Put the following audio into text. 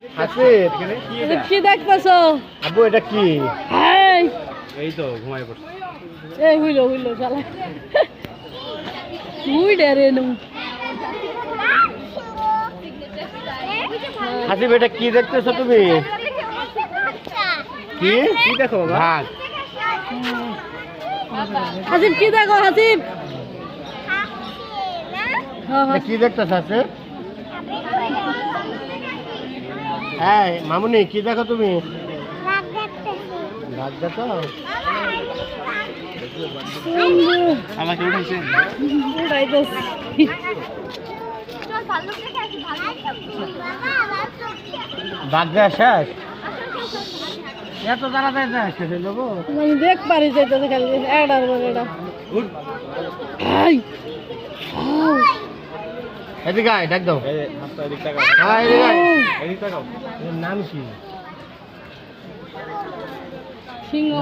হাসিব কি দেখতেছো? আব্বু এটা কি? এই তো ঘুমাই পড়ছে। এই হইলো শালা তুই ডরে নু। হাসিব এটা কি দেখতেছো তুমি? কি কি দেখো ভাত? হাসিব কি দেখো হাসিব? এটা কি দেখতেছ হাসিব? হ্যাঁ মামুনি কি দেখো তুমি? ভাত দেখো। আমাকে উঠাইছেন? ভাত দেওয়া শেষ? এত তাড়াতাড়ি দেওয়া শেষ হইল গো? মানে দেখ পারি যেতে খালি এডার বলে এটা। এদিকে আয় ডাক দাও। এই হাতটা এদিক তাকাও। হ্যাঁ এদিকে আয়। এদিক তাকাও। এর নাম কি? সিংহ।